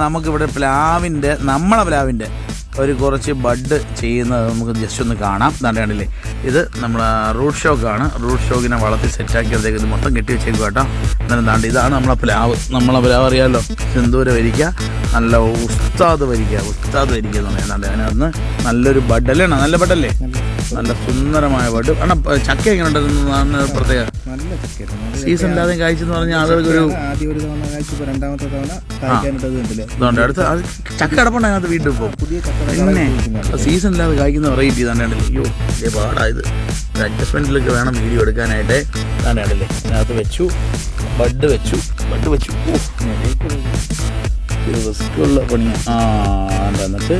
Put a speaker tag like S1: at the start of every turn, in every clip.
S1: നമുക്കിവിടെ നമ്മളെ പ്ലാവിൻ്റെ ഒരു കുറച്ച് ബഡ് ചെയ്യുന്നത് നമുക്ക് ജസ്റ്റ് ഒന്ന് കാണാം. കണ്ടില്ലേ, ഇത് നമ്മൾ റൂട്ട് ഷോക്കാണ്. റൂട്ട് ഷോക്കിനെ വളർത്തി സെറ്റാക്കിയപ്പോഴത്തേക്ക് ഇത് മൊത്തം കെട്ടി വെച്ചേക്കും കേട്ടോ. എന്നാലും ഇതാണ് നമ്മളെ പ്ലാവ് അറിയാമല്ലോ, സിന്ദൂര വരിക്കുക, നല്ല ഉസ്താദ് വരിക്കുക എന്ന് പറയാം. അതിനകത്ത് നല്ലൊരു ബഡല്ലേ, നല്ല ബഡല്ലേ, നല്ല സുന്ദരമായ ബഡ്. കാരണം ചക്ക എങ്ങനെ ഉണ്ടായിരുന്നതാണ് പ്രത്യേക, സീസൺ ഇല്ലാതെ കായ്ച്ചെന്ന് പറഞ്ഞാൽ ആളുകൾക്ക് ഒരു ഇതുണ്ട്. അടുത്ത് അത് ചക്ക അടപ്പുണ്ട് അതിനകത്ത് വീട്ടിൽ പോകും. പിന്നെ സീസൺ ഇല്ലാതെ കായ്ക്കുന്ന വെറൈറ്റി തന്നെയാണല്ലേ. അയ്യോ ഇതേ പാടായത്, അഡ്ജസ്റ്റ്മെന്റിലൊക്കെ വേണം വീഡിയോ എടുക്കാനായിട്ട്. തന്നെയാണല്ലേ, അതിനകത്ത് വെച്ചു ബഡ് വെച്ചു റിസ്ക്കുള്ള പണിയാണ്. എന്നിട്ട്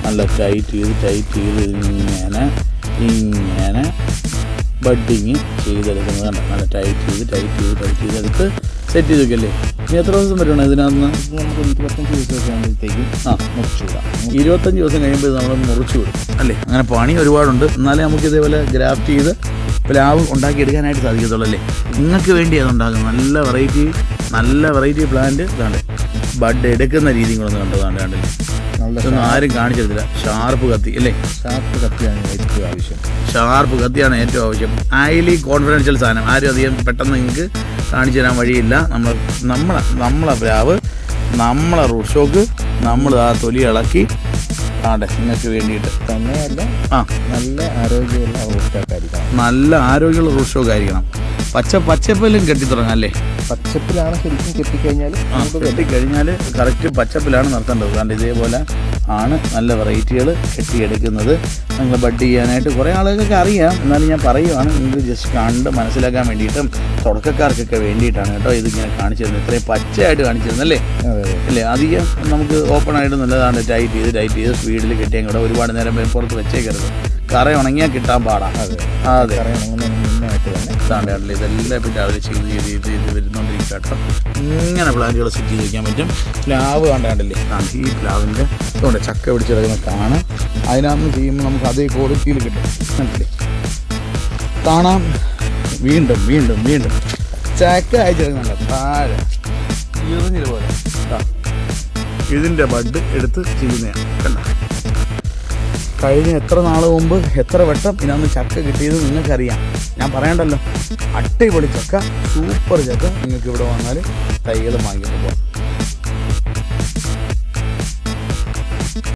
S1: നല്ല ടൈറ്റ് ചെയ്ത് ഇങ്ങനെ ബഡിങ് ചെയ്തെടുക്കുന്നത്. നല്ല ടൈറ്റ് ചെയ്തെടുത്ത് സെറ്റ് ചെയ്ത് വെക്കല്ലേ. ഇനി എത്ര ദിവസം വരണം ഇതിനകത്ത്? നമുക്ക് 25 ദിവസം ആകുമ്പോഴത്തേക്കും മുറിച്ചു വിടാം. 25 ദിവസം കഴിയുമ്പോൾ നമ്മൾ മുറിച്ചു വിടും അല്ലേ. അങ്ങനെ പണി ഒരുപാടുണ്ട്. എന്നാലേ നമുക്ക് ഇതേപോലെ ഗ്രാഫ്റ്റ് ചെയ്ത് പ്ലാവ് ഉണ്ടാക്കിയെടുക്കാനായിട്ട് സാധിക്കത്തുള്ളൂ അല്ലേ. നിങ്ങൾക്ക് വേണ്ടി അതുണ്ടാകും നല്ല വെറൈറ്റി പ്ലാന്റ്. ഇതാണ്ട് ബഡ് എടുക്കുന്ന രീതി കൂടെ കണ്ടല്ലേ. ഇതൊന്നും ആരും കാണിച്ചിട്ടില്ല. ഷാർപ്പ് കത്തി അല്ലേ, ഷാർപ്പ് കത്തിയാണ് ഏറ്റവും ആവശ്യം. ഹൈലി കോൺഫിഡൻഷ്യൽ സാധനം. ആരും അധികം പെട്ടെന്ന് നിങ്ങൾക്ക് കാണിച്ചു തരാൻ വഴിയില്ല. നമ്മളെ പ്ലാവ്, നമ്മളെ റൂട്ട് ഷോക്ക്, നമ്മൾ ആ തൊലി ഇളക്കി നിങ്ങൾക്ക് വേണ്ടിയിട്ട് തന്നെയല്ല. നല്ല ആരോഗ്യമുള്ള റൂട്ട് സ്റ്റോക്ക് ആയിരിക്കണം. പച്ചപ്പിലും കെട്ടിത്തുടങ്ങാം അല്ലേ. പച്ചപ്പിലാണ് ശരിക്കും കെട്ടിക്കഴിഞ്ഞാൽ കറക്റ്റ് പച്ചപ്പിലാണ് നിർത്തേണ്ടത്. കാരണം ഇതേപോലെ ആണ് നല്ല വെറൈറ്റികൾ കെട്ടിയെടുക്കുന്നത്. നിങ്ങൾ ബഡ് ചെയ്യാനായിട്ട് കുറേ ആളുകൾക്കൊക്കെ അറിയാം. എന്നാലും ഞാൻ പറയുവാണ്, നിങ്ങൾക്ക് ജസ്റ്റ് കണ്ട് മനസ്സിലാക്കാൻ വേണ്ടിയിട്ടും തുടക്കക്കാർക്കൊക്കെ വേണ്ടിയിട്ടാണ് കേട്ടോ ഇതിങ്ങനെ കാണിച്ചു തരുന്നത്. ഇത്രയും പച്ചയായിട്ട് കാണിച്ചു തരുന്നല്ലേ അല്ലേ. അധികം നമുക്ക് ഓപ്പൺ ആയിട്ട് നല്ലതാണ്. ടൈറ്റ് ചെയ്ത് സ്പീഡിൽ കിട്ടിയാൽ കൂടെ ഒരുപാട് നേരം പുറത്ത് വെച്ചേക്കരുത്. കറ ഉണങ്ങിയാൽ കിട്ടാൻ പാടാം. അതെ ഇതെല്ലാം പിന്നെ അവർ ചെയ്ത് വരുന്നോണ്ടിരിക്കും കേട്ടോ. ഇങ്ങനെ പ്ലാന്റുകൾ സെറ്റ് ചെയ്ത് വയ്ക്കാൻ പറ്റും. പ്ലാവ് കണ്ടില്ലേ, ഈ പ്ലാവിൻ്റെ ഇതുകൊണ്ട് ചക്ക പിടിച്ചെടുക്കുന്ന കാണാം. അതിനകത്ത് ചെയ്യുമ്പോൾ നമുക്ക് അതേ ക്വാളിറ്റിയിൽ കിട്ടും. കണ്ടില്ലേ, കാണാം. വീണ്ടും ചക്ക അയച്ചെടുക്കുന്നുണ്ട് താഴെ ഇറിഞ്ഞിട്ട് പോലെ. ഇതിൻ്റെ ബഡ് എടുത്ത് ചെയ്യുന്നതാണ്. കണ്ട, കഴിഞ്ഞ എത്ര നാൾ മുമ്പ് എത്ര വട്ടം ഇതിനകത്ത് ചക്ക കിട്ടിയത് നിങ്ങൾക്കറിയാം. ഞാൻ പറയണ്ടല്ലോ, അടിപൊളി ചക്ക, സൂപ്പർ ചക്ക. നിങ്ങൾക്ക് ഇവിടെ വന്നാൽ തൈകൾ വാങ്ങിയിട്ട് പോകാം.